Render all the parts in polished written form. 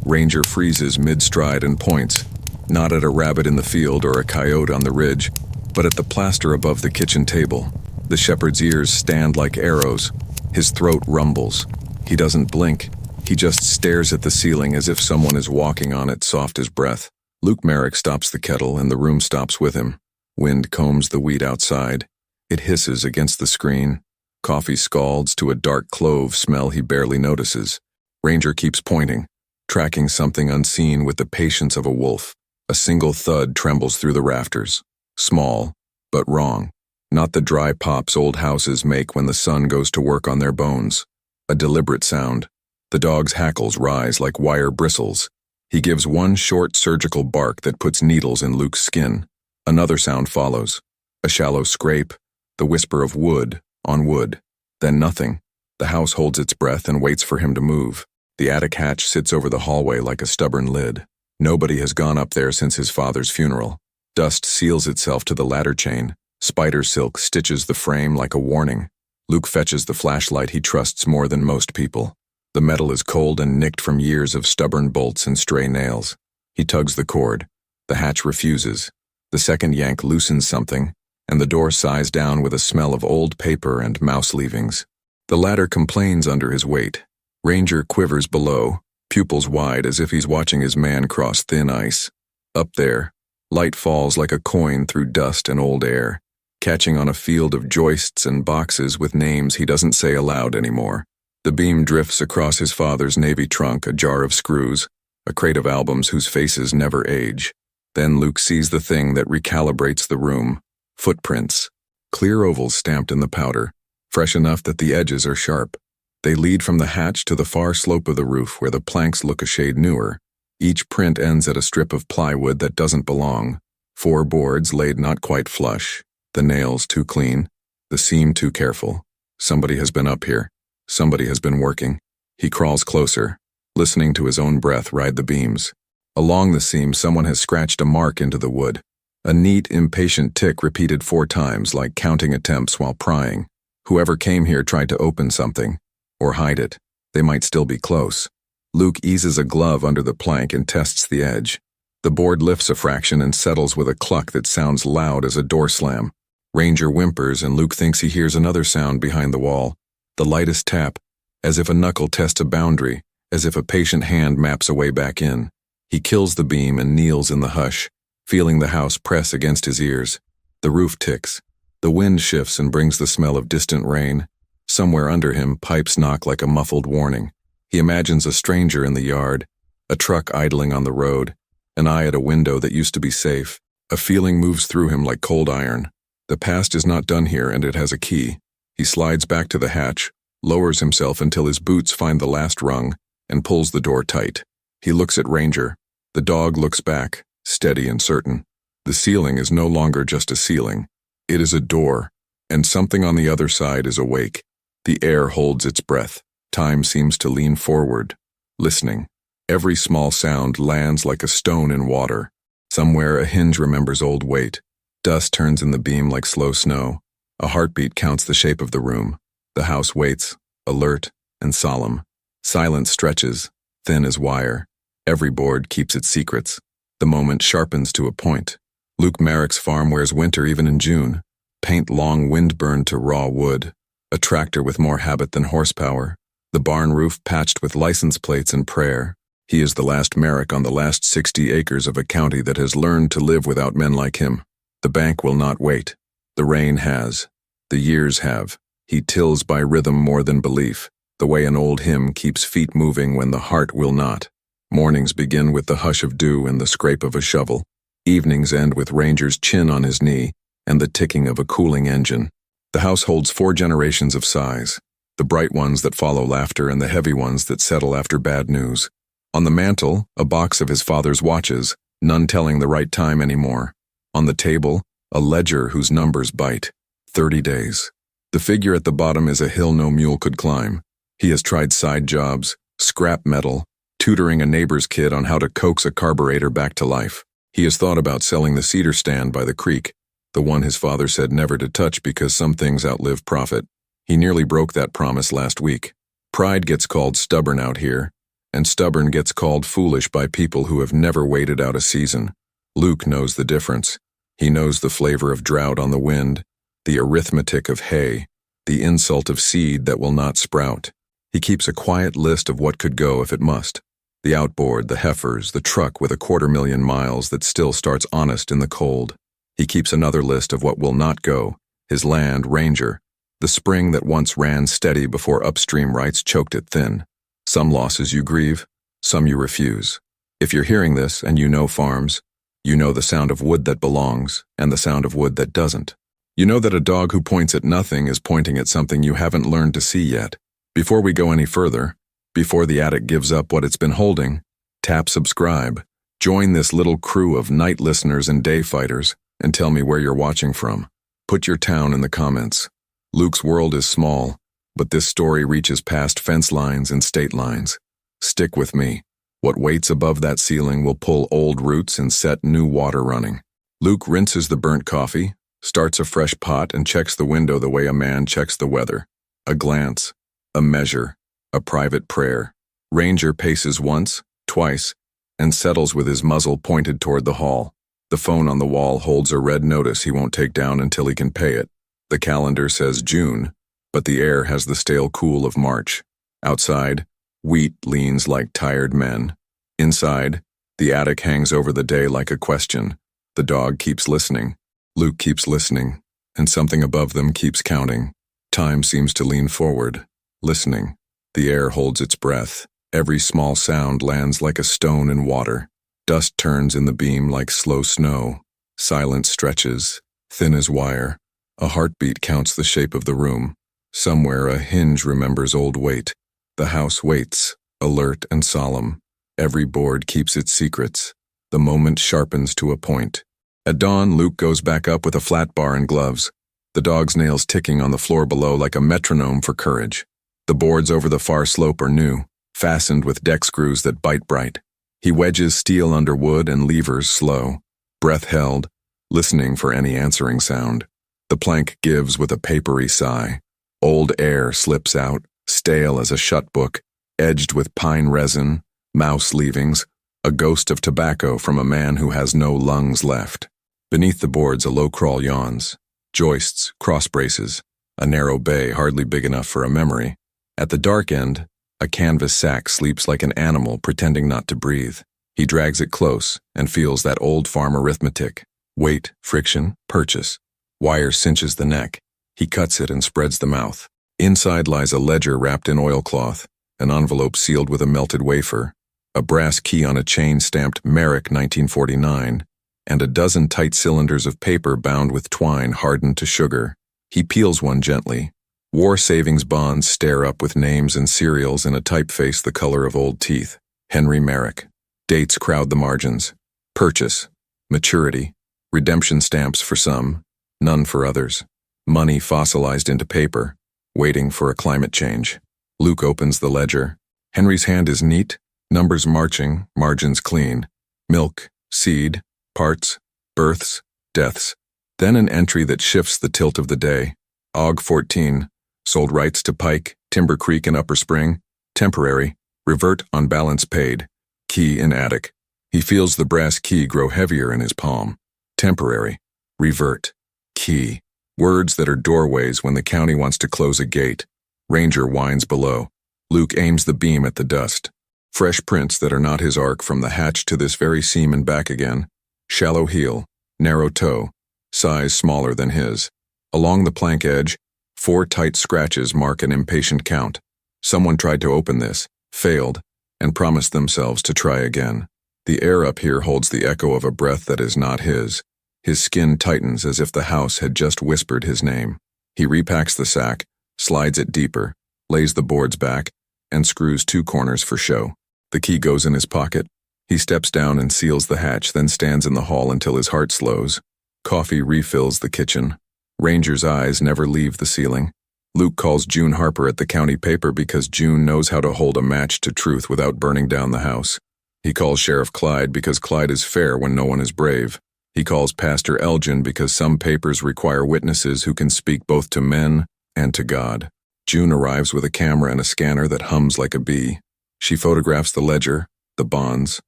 Ranger freezes mid-stride and points, not at a rabbit in the field or a coyote on the ridge, but at the plaster above the kitchen table. The shepherd's ears stand like arrows. His throat rumbles. He doesn't blink. He just stares at the ceiling as if someone is walking on it, soft as breath. Luke Merrick stops the kettle and the room stops with him. Wind combs the wheat outside. It hisses against the screen. Coffee scalds to a dark clove smell he barely notices. Ranger keeps pointing, tracking something unseen with the patience of a wolf. A single thud trembles through the rafters. Small, but wrong. Not the dry pops old houses make when the sun goes to work on their bones. A deliberate sound. The dog's hackles rise like wire bristles. He gives one short surgical bark that puts needles in Luke's skin. Another sound follows. A shallow scrape, the whisper of wood on wood. Then nothing. The house holds its breath and waits for him to move. The attic hatch sits over the hallway like a stubborn lid. Nobody has gone up there since his father's funeral. Dust seals itself to the ladder chain. Spider silk stitches the frame like a warning. Luke fetches the flashlight he trusts more than most people. The metal is cold and nicked from years of stubborn bolts and stray nails. He tugs the cord. The hatch refuses. The second yank loosens something, and the door sighs down with a smell of old paper and mouse leavings. The ladder complains under his weight. Ranger quivers below, pupils wide as if he's watching his man cross thin ice. Up there, light falls like a coin through dust and old air, catching on a field of joists and boxes with names he doesn't say aloud anymore. The beam drifts across his father's navy trunk, a jar of screws, a crate of albums whose faces never age. Then Luke sees the thing that recalibrates the room. Footprints. Clear ovals stamped in the powder, fresh enough that the edges are sharp. They lead from the hatch to the far slope of the roof where the planks look a shade newer. Each print ends at a strip of plywood that doesn't belong. 4 boards laid not quite flush. The nails too clean. The seam too careful. Somebody has been up here. Somebody has been working. He crawls closer, listening to his own breath ride the beams. Along the seam, someone has scratched a mark into the wood. A neat, impatient tick repeated 4 times, like counting attempts while prying. Whoever came here tried to open something, or hide it. They might still be close. Luke eases a glove under the plank and tests the edge. The board lifts a fraction and settles with a cluck that sounds loud as a door slam. Ranger whimpers, and Luke thinks he hears another sound behind the wall. The lightest tap, as if a knuckle tests a boundary, as if a patient hand maps a way back in. He kills the beam and kneels in the hush, feeling the house press against his ears. The roof ticks. The wind shifts and brings the smell of distant rain. Somewhere under him, pipes knock like a muffled warning. He imagines a stranger in the yard, a truck idling on the road, an eye at a window that used to be safe. A feeling moves through him like cold iron. The past is not done here, and it has a key. He slides back to the hatch, lowers himself until his boots find the last rung, and pulls the door tight. He looks at Ranger. The dog looks back, steady and certain. The ceiling is no longer just a ceiling. It is a door, and something on the other side is awake. The air holds its breath. Time seems to lean forward, listening. Every small sound lands like a stone in water. Somewhere a hinge remembers old weight. Dust turns in the beam like slow snow. A heartbeat counts the shape of the room. The house waits, alert and solemn. Silence stretches, thin as wire. Every board keeps its secrets. The moment sharpens to a point. Luke Merrick's farm wears winter even in June. Paint long wind-burned to raw wood. A tractor with more habit than horsepower. The barn roof patched with license plates and prayer. He is the last Merrick on the last 60 acres of a county that has learned to live without men like him. The bank will not wait. The rain has. The years have. He tills by rhythm more than belief, the way an old hymn keeps feet moving when the heart will not. Mornings begin with the hush of dew and the scrape of a shovel. Evenings end with Ranger's chin on his knee and the ticking of a cooling engine. The house holds 4 generations of sighs, the bright ones that follow laughter and the heavy ones that settle after bad news. On the mantel, a box of his father's watches, none telling the right time anymore. On the table, a ledger whose numbers bite. 30 days. The figure at the bottom is a hill no mule could climb. He has tried side jobs, scrap metal, tutoring a neighbor's kid on how to coax a carburetor back to life. He has thought about selling the cedar stand by the creek, the one his father said never to touch because some things outlive profit. He nearly broke that promise last week. Pride gets called stubborn out here, and stubborn gets called foolish by people who have never waited out a season. Luke knows the difference. He knows the flavor of drought on the wind, the arithmetic of hay, the insult of seed that will not sprout. He keeps a quiet list of what could go if it must. The outboard, the heifers, the truck with 250,000 miles that still starts honest in the cold. He keeps another list of what will not go, his land, Ranger, the spring that once ran steady before upstream rights choked it thin. Some losses you grieve, some you refuse. If you're hearing this and you know farms, you know the sound of wood that belongs and the sound of wood that doesn't. You know that a dog who points at nothing is pointing at something you haven't learned to see yet. Before we go any further, before the attic gives up what it's been holding, tap subscribe. Join this little crew of night listeners and day fighters, and tell me where you're watching from. Put your town in the comments. Luke's world is small, but this story reaches past fence lines and state lines. Stick with me. What waits above that ceiling will pull old roots and set new water running. Luke rinses the burnt coffee, starts a fresh pot, and checks the window the way a man checks the weather. A glance, a measure, a private prayer. Ranger paces once, twice, and settles with his muzzle pointed toward the hall. The phone on the wall holds a red notice he won't take down until he can pay it. The calendar says June, but the air has the stale cool of March. Outside, wheat leans like tired men. Inside, the attic hangs over the day like a question. The dog keeps listening. Luke keeps listening, and something above them keeps counting. Time seems to lean forward, listening. The air holds its breath. Every small sound lands like a stone in water. Dust turns in the beam like slow snow. Silence stretches, thin as wire. A heartbeat counts the shape of the room. Somewhere a hinge remembers old weight. The house waits, alert and solemn. Every board keeps its secrets. The moment sharpens to a point. At dawn, Luke goes back up with a flat bar and gloves. The dog's nails ticking on the floor below like a metronome for courage. The boards over the far slope are new, fastened with deck screws that bite bright. He wedges steel under wood and levers slow, breath held, listening for any answering sound. The plank gives with a papery sigh. Old air slips out, stale as a shut book, edged with pine resin, mouse leavings, a ghost of tobacco from a man who has no lungs left. Beneath the boards a low crawl yawns. Joists, cross braces, a narrow bay hardly big enough for a memory. At the dark end, a canvas sack sleeps like an animal pretending not to breathe. He drags it close and feels that old farm arithmetic. Weight, friction, purchase. Wire cinches the neck. He cuts it and spreads the mouth. Inside lies a ledger wrapped in oilcloth, an envelope sealed with a melted wafer, a brass key on a chain stamped Merrick 1949, and a dozen tight cylinders of paper bound with twine hardened to sugar. He peels one gently. War savings bonds stare up with names and serials in a typeface the color of old teeth. Henry Merrick. Dates crowd the margins. Purchase. Maturity. Redemption stamps for some, none for others. Money fossilized into paper, waiting for a climate change. Luke opens the ledger. Henry's hand is neat, numbers marching, margins clean. Milk, seed, parts, births, deaths. Then an entry that shifts the tilt of the day. Aug 14, sold rights to Pike, Timber Creek and Upper Spring. Temporary, revert on balance paid. Key in attic. He feels the brass key grow heavier in his palm. Temporary, revert, key. Words that are doorways when the county wants to close a gate. Ranger whines below. Luke aims the beam at the dust. Fresh prints that are not his arc from the hatch to this very seam and back again. Shallow heel, narrow toe, size smaller than his. Along the plank edge, 4 tight scratches mark an impatient count. Someone tried to open this, failed, and promised themselves to try again. The air up here holds the echo of a breath that is not his. His skin tightens as if the house had just whispered his name. He repacks the sack, slides it deeper, lays the boards back, and screws 2 corners for show. The key goes in his pocket. He steps down and seals the hatch, then stands in the hall until his heart slows. Coffee refills the kitchen. Ranger's eyes never leave the ceiling. Luke calls June Harper at the county paper because June knows how to hold a match to truth without burning down the house. He calls Sheriff Clyde because Clyde is fair when no one is brave. He calls Pastor Elgin because some papers require witnesses who can speak both to men and to God. June arrives with a camera and a scanner that hums like a bee. She photographs the ledger, the bonds,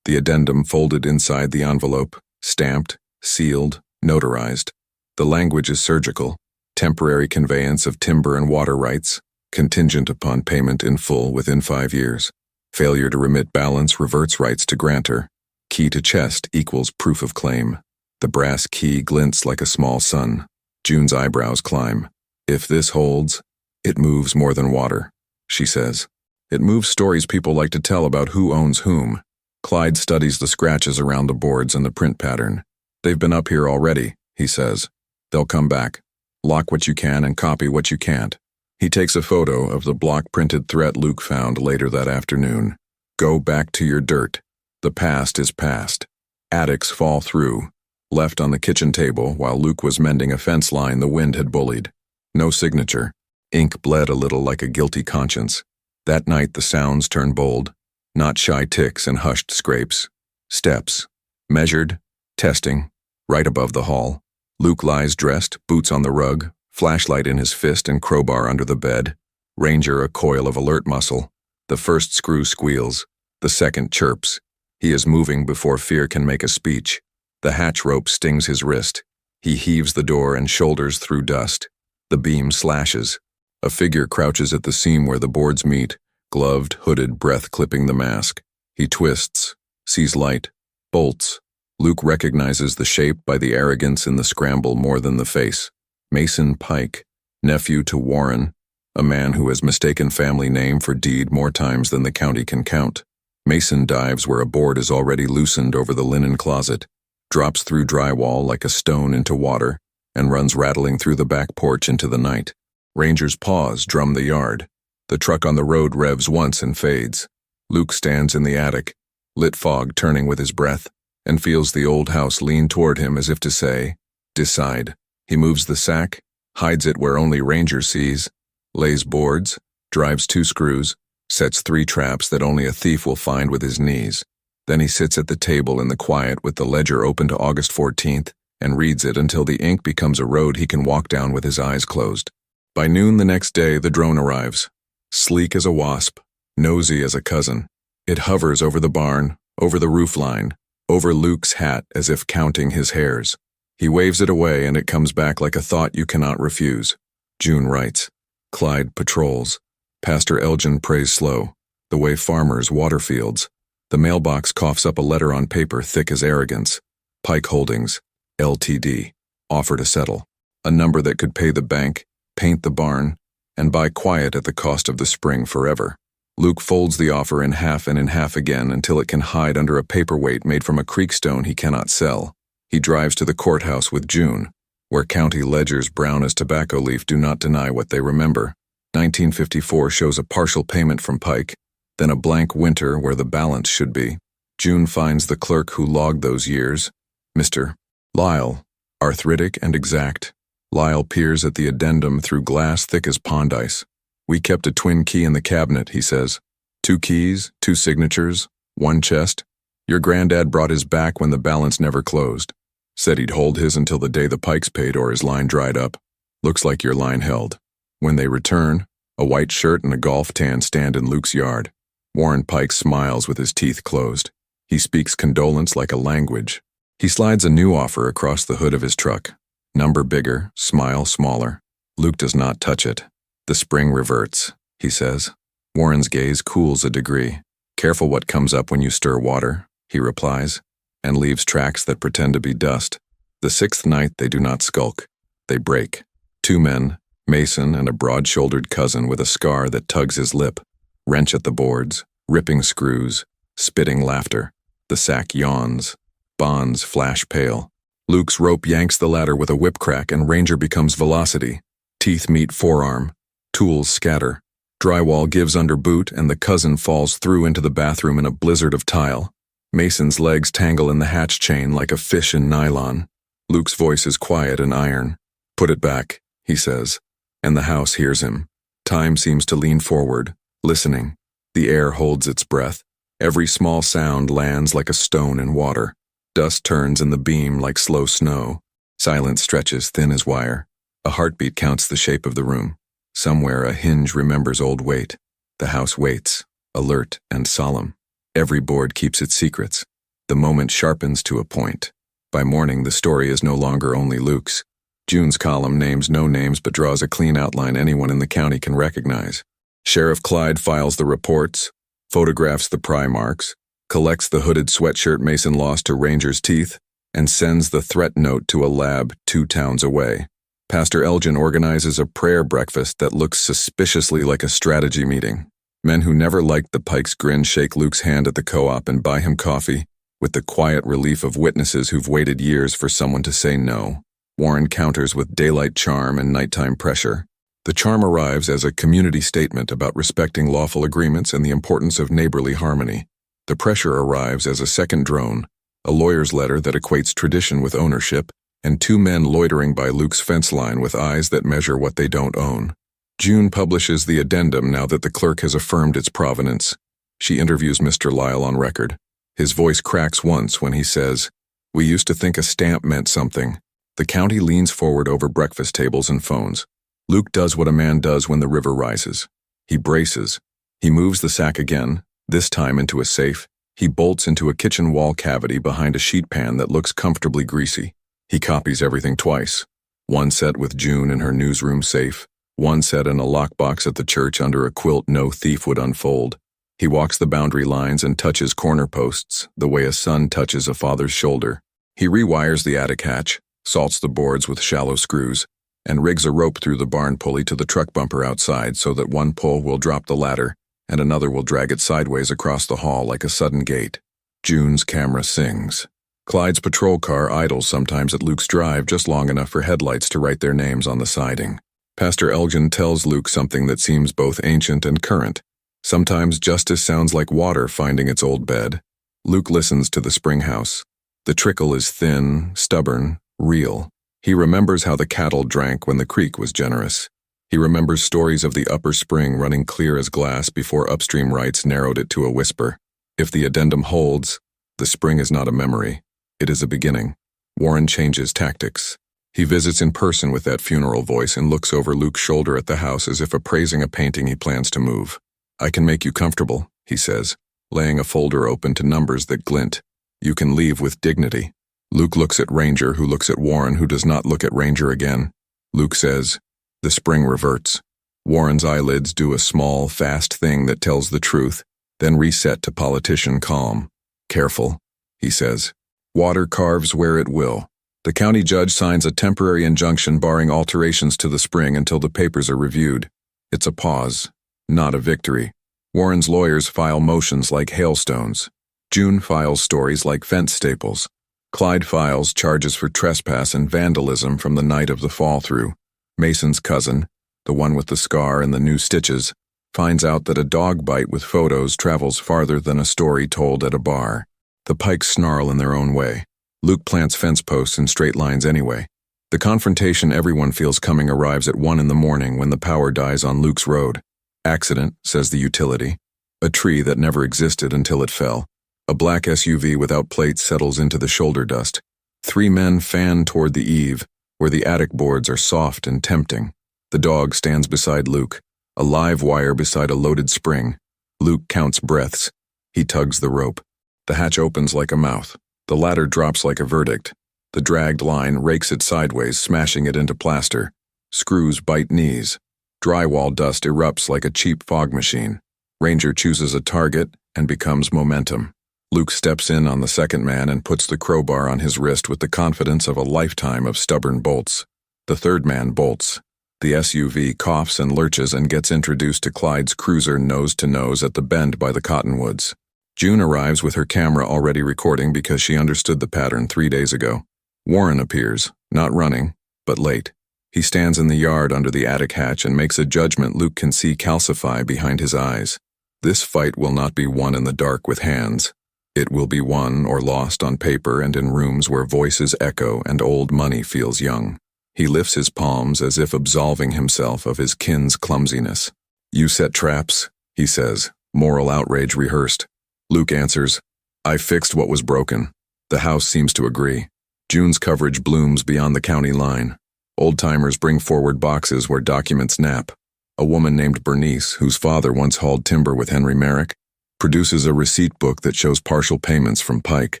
the addendum folded inside the envelope, stamped, sealed, notarized. The language is surgical. Temporary conveyance of timber and water rights, contingent upon payment in full within 5 years. Failure to remit balance reverts rights to grantor. Key to chest equals proof of claim. The brass key glints like a small sun. June's eyebrows climb. If this holds, it moves more than water, she says. It moves stories people like to tell about who owns whom. Clyde studies the scratches around the boards and the print pattern. They've been up here already, he says. They'll come back. Lock what you can and copy what you can't. He takes a photo of the block-printed threat Luke found later that afternoon. Go back to your dirt. The past is past. Attics fall through. Left on the kitchen table while Luke was mending a fence line the wind had bullied. No signature. Ink bled a little like a guilty conscience. That night the sounds turned bold. Not shy ticks and hushed scrapes. Steps. Measured. Testing. Right above the hall. Luke lies dressed, boots on the rug, flashlight in his fist and crowbar under the bed. Ranger a coil of alert muscle. The first screw squeals. The second chirps. He is moving before fear can make a speech. The hatch rope stings his wrist. He heaves the door and shoulders through dust. The beam slashes. A figure crouches at the seam where the boards meet, gloved, hooded, breath clipping the mask. He twists, sees light, bolts. Luke recognizes the shape by the arrogance in the scramble more than the face. Mason Pike, nephew to Warren, a man who has mistaken family name for deed more times than the county can count. Mason dives where a board is already loosened over the linen closet, drops through drywall like a stone into water, and runs rattling through the back porch into the night. Ranger's paws drum the yard. The truck on the road revs once and fades. Luke stands in the attic, lit fog turning with his breath, and feels the old house lean toward him as if to say, decide. He moves the sack, hides it where only Ranger sees, lays boards, drives 2 screws, sets 3 traps that only a thief will find with his knees. Then he sits at the table in the quiet with the ledger open to August 14th and reads it until the ink becomes a road he can walk down with his eyes closed. By noon the next day, the drone arrives. Sleek as a wasp, nosy as a cousin. It hovers over the barn, over the roofline, over Luke's hat as if counting his hairs. He waves it away and it comes back like a thought you cannot refuse. June writes. Clyde patrols. Pastor Elgin prays slow, the way farmers water fields. The mailbox coughs up a letter on paper thick as arrogance. Pike Holdings, Ltd. Offer to settle. A number that could pay the bank, paint the barn, and buy quiet at the cost of the spring forever. Luke folds the offer in half and in half again until it can hide under a paperweight made from a creekstone he cannot sell. He drives to the courthouse with June, where county ledgers brown as tobacco leaf do not deny what they remember. 1954 shows a partial payment from Pike, then a blank winter where the balance should be. June finds the clerk who logged those years, Mr. Lyle, arthritic and exact. Lyle peers at the addendum through glass thick as pond ice. We kept a twin key in the cabinet, he says. 2 keys, 2 signatures, 1 chest. Your granddad brought his back when the balance never closed. Said he'd hold his until the day the Pikes paid or his line dried up. Looks like your line held. When they return, a white shirt and a golf tan stand in Luke's yard. Warren Pike smiles with his teeth closed. He speaks condolence like a language. He slides a new offer across the hood of his truck. Number bigger, smile smaller. Luke does not touch it. The spring reverts, he says. Warren's gaze cools a degree. Careful what comes up when you stir water, he replies, and leaves tracks that pretend to be dust. The 6th night they do not skulk. They break. 2 men, Mason and a broad-shouldered cousin with a scar that tugs his lip, wrench at the boards, ripping screws, spitting laughter. The sack yawns. Bonds flash pale. Luke's rope yanks the ladder with a whip crack and Ranger becomes velocity. Teeth meet forearm. Tools scatter. Drywall gives under boot and the cousin falls through into the bathroom in a blizzard of tile. Mason's legs tangle in the hatch chain like a fish in nylon. Luke's voice is quiet and iron. Put it back, he says, and the house hears him. Time seems to lean forward, listening. The air holds its breath. Every small sound lands like a stone in water. Dust turns in the beam like slow snow. Silence stretches thin as wire. A heartbeat counts the shape of the room. Somewhere a hinge remembers old weight. The house waits. alert and solemn. Every board keeps its secrets. The moment sharpens to a point. By morning, the story is no longer only Luke's. June's column names no names but draws a clean outline anyone in the county can recognize. Sheriff Clyde files the reports, photographs the pry marks, collects the hooded sweatshirt Mason lost to Ranger's teeth, and sends the threat note to a lab 2 towns away. Pastor Elgin organizes a prayer breakfast that looks suspiciously like a strategy meeting. Men who never liked the Pike's grin shake Luke's hand at the co-op and buy him coffee, with the quiet relief of witnesses who've waited years for someone to say no. Warren counters with daylight charm and nighttime pressure. The charm arrives as a community statement about respecting lawful agreements and the importance of neighborly harmony. The pressure arrives as a second drone, a lawyer's letter that equates tradition with ownership, and 2 men loitering by Luke's fence line with eyes that measure what they don't own. June publishes the addendum now that the clerk has affirmed its provenance. She interviews Mr. Lyle on record. His voice cracks once when he says, "We used to think a stamp meant something." The county leans forward over breakfast tables and phones. Luke does what a man does when the river rises. He braces. He moves the sack again, this time into a safe. He bolts into a kitchen wall cavity behind a sheet pan that looks comfortably greasy. He copies everything twice. One set with June in her newsroom safe, one set in a lockbox at the church under a quilt no thief would unfold. He walks the boundary lines and touches corner posts the way a son touches a father's shoulder. He rewires the attic hatch, salts the boards with shallow screws, and rigs a rope through the barn pulley to the truck bumper outside so that one pull will drop the ladder and another will drag it sideways across the hall like a sudden gate. June's camera sings. Clyde's patrol car idles sometimes at Luke's drive just long enough for headlights to write their names on the siding. Pastor Elgin tells Luke something that seems both ancient and current. Sometimes justice sounds like water finding its old bed. Luke listens to the spring house. The trickle is thin, stubborn, real. He remembers how the cattle drank when the creek was generous. He remembers stories of the upper spring running clear as glass before upstream rights narrowed it to a whisper. If the addendum holds, the spring is not a memory. It is a beginning. Warren changes tactics. He visits in person with that funeral voice and looks over Luke's shoulder at the house as if appraising a painting he plans to move. "I can make you comfortable," he says, laying a folder open to numbers that glint. "You can leave with dignity." Luke looks at Ranger, who looks at Warren, who does not look at Ranger again. Luke says, "The spring reverts." Warren's eyelids do a small, fast thing that tells the truth, then reset to politician calm. "Careful," he says. "Water carves where it will." The county judge signs a temporary injunction barring alterations to the spring until the papers are reviewed. It's a pause, not a victory. Warren's lawyers file motions like hailstones. June files stories like fence staples. Clyde files charges for trespass and vandalism from the night of the fall-through. Mason's cousin, the one with the scar and the new stitches, finds out that a dog bite with photos travels farther than a story told at a bar. The Pikes snarl in their own way. Luke plants fence posts in straight lines anyway. The confrontation everyone feels coming arrives at 1 a.m. when the power dies on Luke's road. "Accident," says the utility. A tree that never existed until it fell. A black SUV without plates settles into the shoulder dust. 3 men fan toward the eave, where the attic boards are soft and tempting. The dog stands beside Luke, a live wire beside a loaded spring. Luke counts breaths. He tugs the rope. The hatch opens like a mouth. The ladder drops like a verdict. The dragged line rakes it sideways, smashing it into plaster. Screws bite knees. Drywall dust erupts like a cheap fog machine. Ranger chooses a target and becomes momentum. Luke steps in on the second man and puts the crowbar on his wrist with the confidence of a lifetime of stubborn bolts. The third man bolts. The SUV coughs and lurches and gets introduced to Clyde's cruiser nose to nose at the bend by the cottonwoods. June arrives with her camera already recording because she understood the pattern 3 days ago. Warren appears, not running, but late. He stands in the yard under the attic hatch and makes a judgment Luke can see calcify behind his eyes. This fight will not be won in the dark with hands. It will be won or lost on paper and in rooms where voices echo and old money feels young. He lifts his palms as if absolving himself of his kin's clumsiness. "You set traps," he says, moral outrage rehearsed. Luke answers, "I fixed what was broken." The house seems to agree. June's coverage blooms beyond the county line. Old-timers bring forward boxes where documents nap. A woman named Bernice, whose father once hauled timber with Henry Merrick, produces a receipt book that shows partial payments from Pike,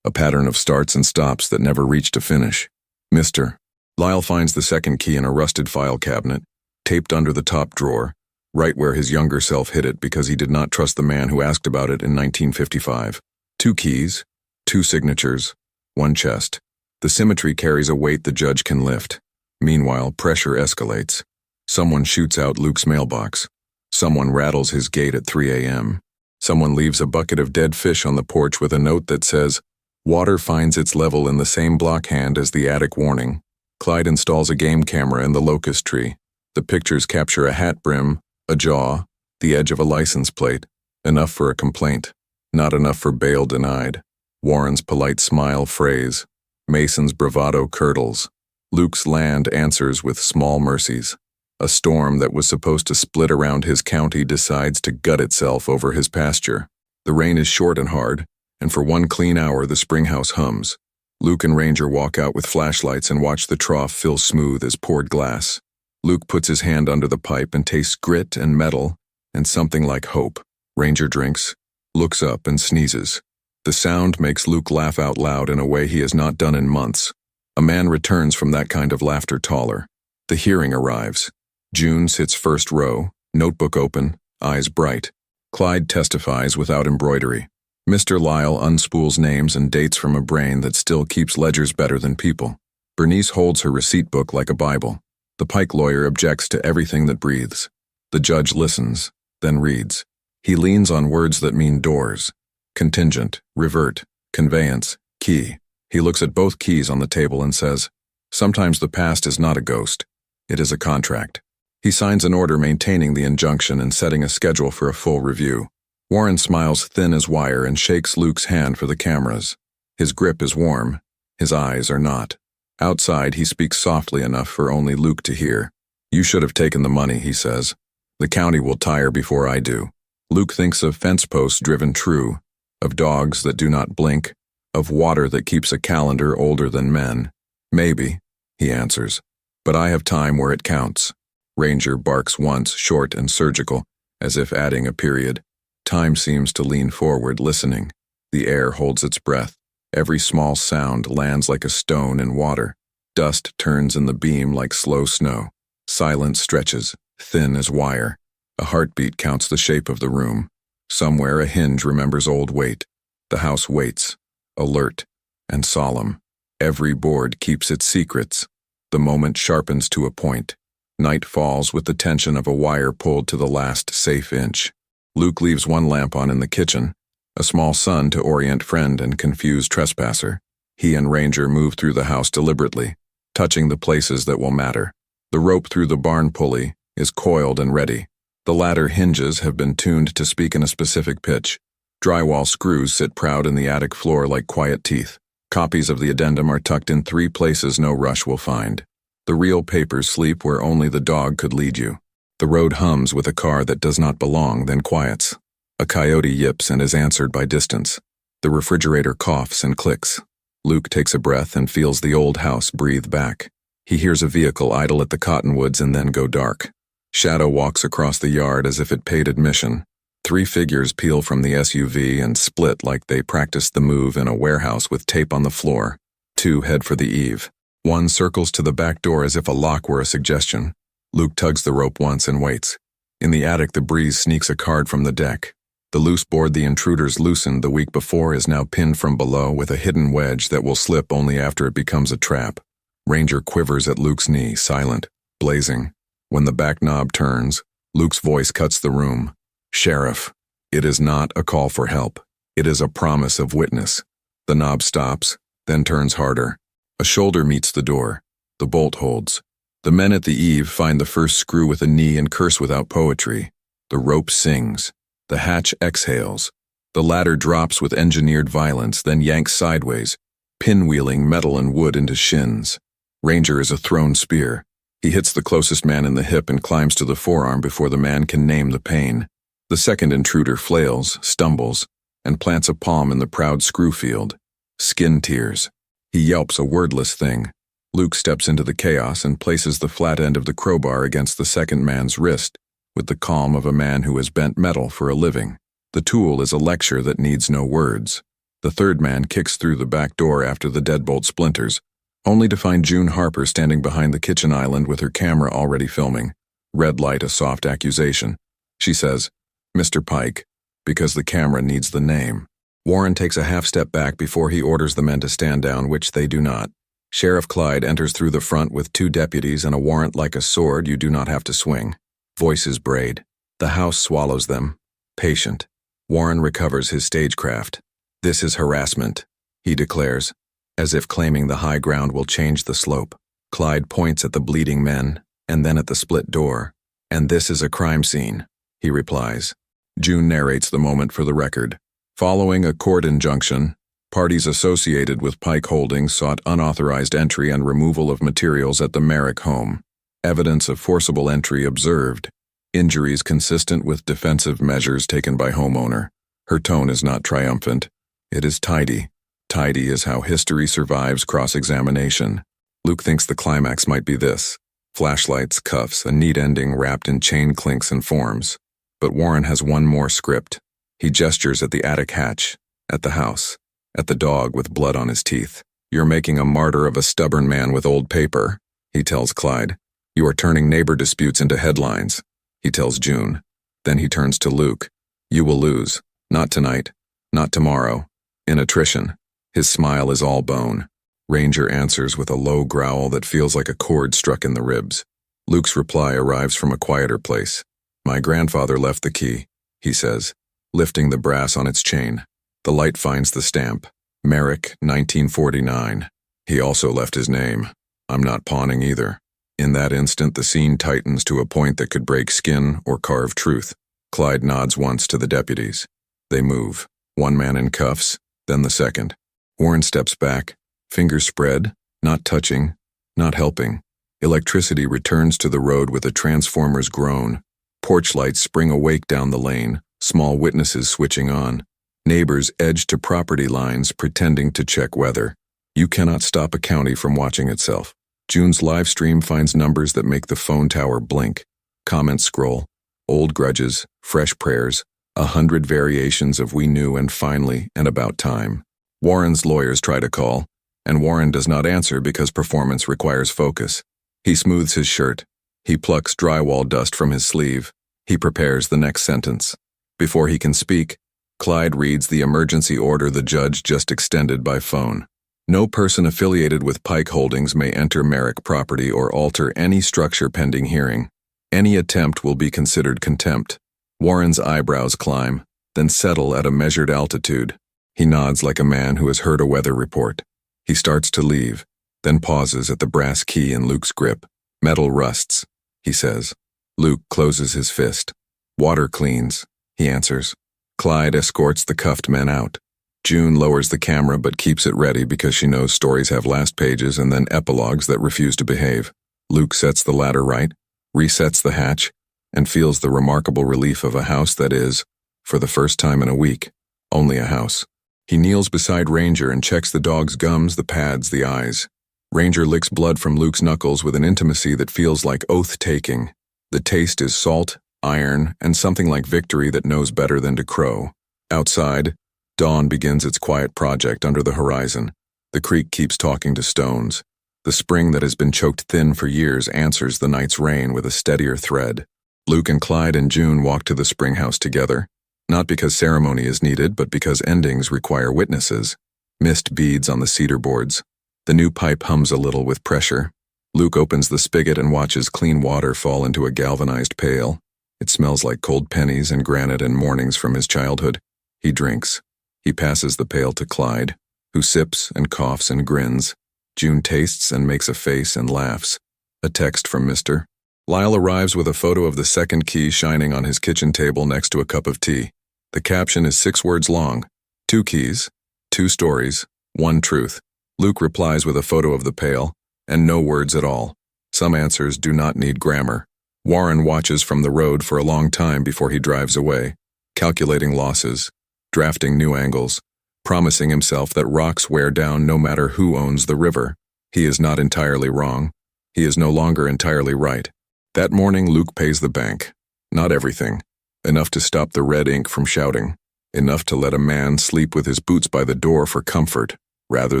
a pattern of starts and stops that never reached a finish. Mr. Lyle finds the second key in a rusted file cabinet, taped under the top drawer, right where his younger self hid it because he did not trust the man who asked about it in 1955. 2 keys, 2 signatures, 1 chest. The symmetry carries a weight the judge can lift. Meanwhile, pressure escalates. Someone shoots out Luke's mailbox. Someone rattles his gate at 3 a.m. Someone leaves a bucket of dead fish on the porch with a note that says, "Water finds its level in the same block hand as the attic warning." Clyde installs a game camera in the locust tree. The pictures capture a hat brim, a jaw, the edge of a license plate. Enough for a complaint. Not enough for bail denied. Warren's polite smile frays. Mason's bravado curdles. Luke's land answers with small mercies. A storm that was supposed to split around his county decides to gut itself over his pasture. The rain is short and hard, and for 1 clean hour the springhouse hums. Luke and Ranger walk out with flashlights and watch the trough fill smooth as poured glass. Luke puts his hand under the pipe and tastes grit and metal and something like hope. Ranger drinks, looks up and sneezes. The sound makes Luke laugh out loud in a way he has not done in months. A man returns from that kind of laughter taller. The hearing arrives. June sits first row, notebook open, eyes bright. Clyde testifies without embroidery. Mr. Lyle unspools names and dates from a brain that still keeps ledgers better than people. Bernice holds her receipt book like a Bible. The Pike lawyer objects to everything that breathes. The judge listens, then reads. He leans on words that mean doors. Contingent, revert, conveyance, key. He looks at both keys on the table and says, "Sometimes the past is not a ghost. It is a contract." He signs an order maintaining the injunction and setting a schedule for a full review. Warren smiles thin as wire and shakes Luke's hand for the cameras. His grip is warm. His eyes are not. Outside, he speaks softly enough for only Luke to hear. "You should have taken the money," he says. "The county will tire before I do." Luke thinks of fence posts driven true, of dogs that do not blink, of water that keeps a calendar older than men. "Maybe," he answers, "but I have time where it counts." Ranger barks once, short and surgical, as if adding a period. Time seems to lean forward, listening. The air holds its breath. Every small sound lands like a stone in water. Dust turns in the beam like slow snow. Silence stretches, thin as wire. A heartbeat counts the shape of the room. Somewhere a hinge remembers old weight. The house waits, alert and solemn. Every board keeps its secrets. The moment sharpens to a point. Night falls with the tension of a wire pulled to the last safe inch. Luke leaves one lamp on in the kitchen, a small sun to orient friend and confuse trespasser. He and Ranger move through the house deliberately, touching the places that will matter. The rope through the barn pulley is coiled and ready. The ladder hinges have been tuned to speak in a specific pitch. Drywall screws sit proud in the attic floor like quiet teeth. Copies of the addendum are tucked in 3 places no rush will find. The real papers sleep where only the dog could lead you. The road hums with a car that does not belong, then quiets. A coyote yips and is answered by distance. The refrigerator coughs and clicks. Luke takes a breath and feels the old house breathe back. He hears a vehicle idle at the cottonwoods and then go dark. Shadow walks across the yard as if it paid admission. 3 figures peel from the SUV and split like they practiced the move in a warehouse with tape on the floor. 2 head for the eave. 1 circles to the back door as if a lock were a suggestion. Luke tugs the rope once and waits. In the attic, the breeze sneaks a card from the deck. The loose board the intruders loosened the week before is now pinned from below with a hidden wedge that will slip only after it becomes a trap. Ranger quivers at Luke's knee, silent, blazing. When the back knob turns, Luke's voice cuts the room. "Sheriff, it is not a call for help. It is a promise of witness." The knob stops, then turns harder. A shoulder meets the door. The bolt holds. The men at the eave find the first screw with a knee and curse without poetry. The rope sings. The hatch exhales. The ladder drops with engineered violence, then yanks sideways, pinwheeling metal and wood into shins. Ranger is a thrown spear. He hits the closest man in the hip and climbs to the forearm before the man can name the pain. The second intruder flails, stumbles, and plants a palm in the proud screw field. Skin tears. He yelps a wordless thing. Luke steps into the chaos and places the flat end of the crowbar against the second man's wrist, with the calm of a man who has bent metal for a living. The tool is a lecture that needs no words. The third man kicks through the back door after the deadbolt splinters, only to find June Harper standing behind the kitchen island with her camera already filming. Red light a soft accusation. She says, "Mr. Pike," because the camera needs the name. Warren takes a half step back before he orders the men to stand down, which they do not. Sheriff Clyde enters through the front with 2 deputies and a warrant like a sword you do not have to swing. Voices braid. The house swallows them. Patient. Warren recovers his stagecraft. "This is harassment," he declares, as if claiming the high ground will change the slope. Clyde points at the bleeding men, and then at the split door. "And this is a crime scene," he replies. June narrates the moment for the record. Following a court injunction, parties associated with Pike Holdings sought unauthorized entry and removal of materials at the Merrick home. Evidence of forcible entry observed. Injuries consistent with defensive measures taken by homeowner. Her tone is not triumphant. It is tidy. Tidy is how history survives cross-examination. Luke thinks the climax might be this. Flashlights, cuffs, a neat ending wrapped in chain clinks and forms. But Warren has one more script. He gestures at the attic hatch, at the house, at the dog with blood on his teeth. "You're making a martyr of a stubborn man with old paper," he tells Clyde. "You are turning neighbor disputes into headlines," he tells June. Then he turns to Luke. "You will lose. Not tonight. Not tomorrow. In attrition." His smile is all bone. Ranger answers with a low growl that feels like a chord struck in the ribs. Luke's reply arrives from a quieter place. "My grandfather left the key," he says, lifting the brass on its chain. The light finds the stamp. Merrick, 1949. He also left his name. I'm not pawning either. In that instant, the scene tightens to a point that could break skin or carve truth. Clyde nods once to the deputies. They move. One man in cuffs, then the second. Warren steps back, fingers spread, not touching, not helping. Electricity returns to the road with a transformer's groan. Porch lights spring awake down the lane, small witnesses switching on. Neighbors edge to property lines pretending to check weather. You cannot stop a county from watching itself. June's live stream finds numbers that make the phone tower blink. Comments scroll. Old grudges, fresh prayers, 100 variations of "we knew" and "finally" and "about time." Warren's lawyers try to call, and Warren does not answer because performance requires focus. He smooths his shirt. He plucks drywall dust from his sleeve. He prepares the next sentence. Before he can speak, Clyde reads the emergency order the judge just extended by phone. No person affiliated with Pike Holdings may enter Merrick property or alter any structure pending hearing. Any attempt will be considered contempt. Warren's eyebrows climb, then settle at a measured altitude. He nods like a man who has heard a weather report. He starts to leave, then pauses at the brass key in Luke's grip. "Metal rusts," he says. Luke closes his fist. "Water cleans," he answers. Clyde escorts the cuffed men out. June lowers the camera but keeps it ready because she knows stories have last pages and then epilogues that refuse to behave. Luke sets the ladder right, resets the hatch, and feels the remarkable relief of a house that is, for the first time in a week, only a house. He kneels beside Ranger and checks the dog's gums, the pads, the eyes. Ranger licks blood from Luke's knuckles with an intimacy that feels like oath-taking. The taste is salt, iron, and something like victory that knows better than to crow. Outside, dawn begins its quiet project under the horizon. The creek keeps talking to stones. The spring that has been choked thin for years answers the night's rain with a steadier thread. Luke and Clyde and June walk to the spring house together. Not because ceremony is needed, but because endings require witnesses. Mist beads on the cedar boards. The new pipe hums a little with pressure. Luke opens the spigot and watches clean water fall into a galvanized pail. It smells like cold pennies and granite and mornings from his childhood. He drinks. He passes the pail to Clyde, who sips and coughs and grins. June tastes and makes a face and laughs. A text from Mr. Lyle arrives with a photo of the second key shining on his kitchen table next to a cup of tea. The caption is 6 words long. 2 keys, 2 stories, 1 truth. Luke replies with a photo of the pail, and no words at all. Some answers do not need grammar. Warren watches from the road for a long time before he drives away, calculating losses, drafting new angles, promising himself that rocks wear down no matter who owns the river. He is not entirely wrong. He is no longer entirely right. That morning, Luke pays the bank. Not everything. Enough to stop the red ink from shouting. Enough to let a man sleep with his boots by the door for comfort, rather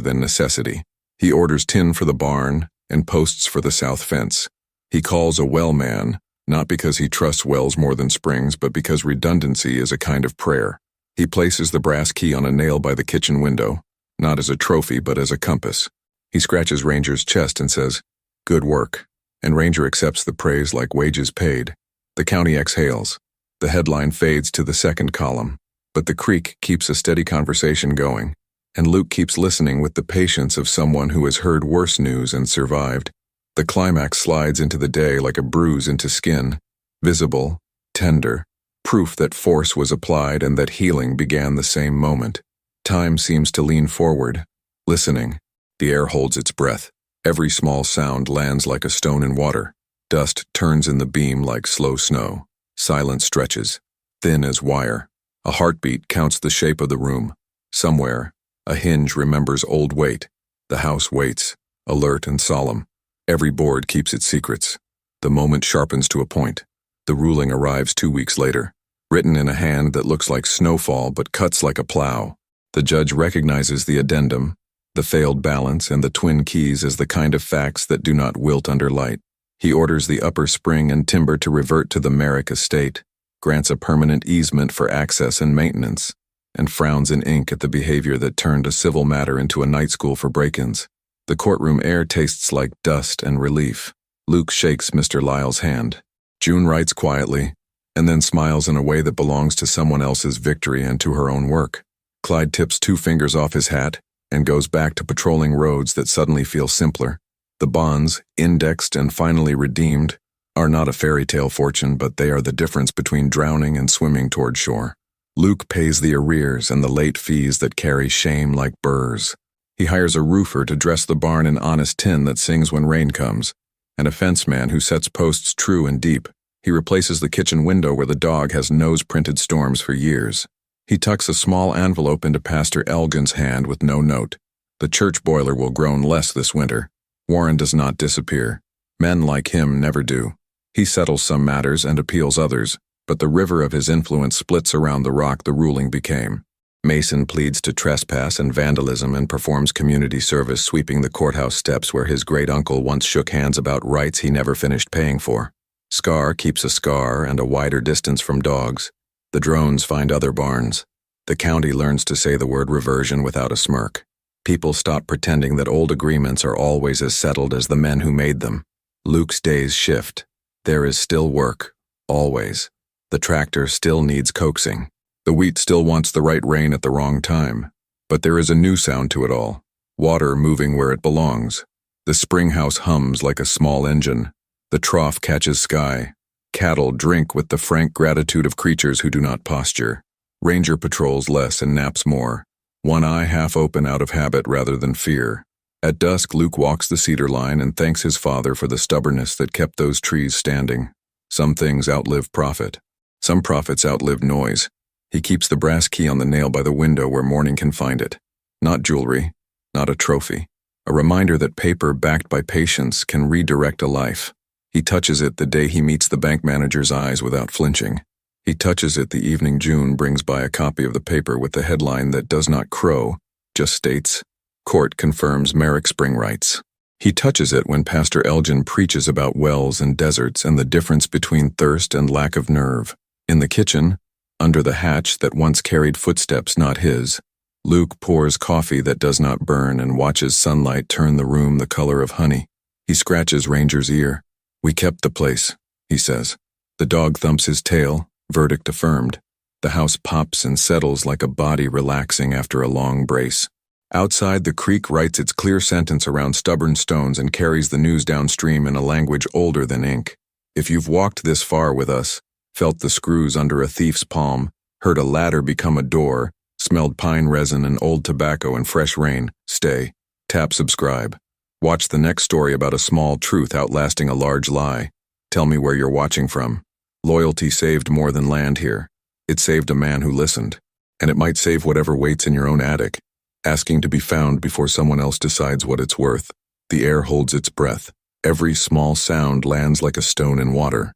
than necessity. He orders tin for the barn and posts for the south fence. He calls a well man, not because he trusts wells more than springs, but because redundancy is a kind of prayer. He places the brass key on a nail by the kitchen window, not as a trophy but as a compass. He scratches Ranger's chest and says, "Good work," and Ranger accepts the praise like wages paid. The county exhales. The headline fades to the second column, but the creek keeps a steady conversation going, and Luke keeps listening with the patience of someone who has heard worse news and survived. The climax slides into the day like a bruise into skin, visible, tender, proof that force was applied and that healing began the same moment. Time seems to lean forward, listening. The air holds its breath. Every small sound lands like a stone in water. Dust turns in the beam like slow snow. Silence stretches, thin as wire. A heartbeat counts the shape of the room. Somewhere, a hinge remembers old weight. The house waits, alert and solemn. Every board keeps its secrets. The moment sharpens to a point. The ruling arrives 2 weeks later, written in a hand that looks like snowfall but cuts like a plow. The judge recognizes the addendum, the failed balance, and the twin keys as the kind of facts that do not wilt under light. He orders the upper spring and timber to revert to the Merrick estate, grants a permanent easement for access and maintenance, and frowns in ink at the behavior that turned a civil matter into a night school for break-ins. The courtroom air tastes like dust and relief. Luke shakes Mr. Lyle's hand. June writes quietly, and then smiles in a way that belongs to someone else's victory and to her own work. Clyde tips 2 fingers off his hat and goes back to patrolling roads that suddenly feel simpler. The bonds, indexed and finally redeemed, are not a fairy tale fortune, but they are the difference between drowning and swimming toward shore. Luke pays the arrears and the late fees that carry shame like burrs. He hires a roofer to dress the barn in honest tin that sings when rain comes, and a fenceman who sets posts true and deep. He replaces the kitchen window where the dog has nose-printed storms for years. He tucks a small envelope into Pastor Elgin's hand with no note. The church boiler will groan less this winter. Warren does not disappear. Men like him never do. He settles some matters and appeals others, but the river of his influence splits around the rock the ruling became. Mason pleads to trespass and vandalism and performs community service sweeping the courthouse steps where his great-uncle once shook hands about rights he never finished paying for. Scar keeps a scar and a wider distance from dogs. The drones find other barns. The county learns to say the word reversion without a smirk. People stop pretending that old agreements are always as settled as the men who made them. Luke's days shift. There is still work, always. The tractor still needs coaxing. The wheat still wants the right rain at the wrong time. But there is a new sound to it all. Water moving where it belongs. The spring house hums like a small engine. The trough catches sky. Cattle drink with the frank gratitude of creatures who do not posture. Ranger patrols less and naps more. One eye half open out of habit rather than fear. At dusk, Luke walks the cedar line and thanks his father for the stubbornness that kept those trees standing. Some things outlive profit. Some profits outlive noise. He keeps the brass key on the nail by the window where morning can find it. Not jewelry, not a trophy. A reminder that paper backed by patience can redirect a life. He touches it the day he meets the bank manager's eyes without flinching. He touches it the evening June brings by a copy of the paper with the headline that does not crow, just states, "Court confirms Merrick spring rights." He touches it when Pastor Elgin preaches about wells and deserts and the difference between thirst and lack of nerve. In the kitchen, under the hatch that once carried footsteps not his, Luke pours coffee that does not burn and watches sunlight turn the room the color of honey. He scratches Ranger's ear. "We kept the place," he says. The dog thumps his tail, verdict affirmed. The house pops and settles like a body relaxing after a long brace. Outside, the creek writes its clear sentence around stubborn stones and carries the news downstream in a language older than ink. If you've walked this far with us, felt the screws under a thief's palm, heard a ladder become a door, smelled pine resin and old tobacco and fresh rain, stay. Tap subscribe. Watch the next story about a small truth outlasting a large lie. Tell me where you're watching from. Loyalty saved more than land here. It saved a man who listened. And it might save whatever waits in your own attic, asking to be found before someone else decides what it's worth. The air holds its breath. Every small sound lands like a stone in water.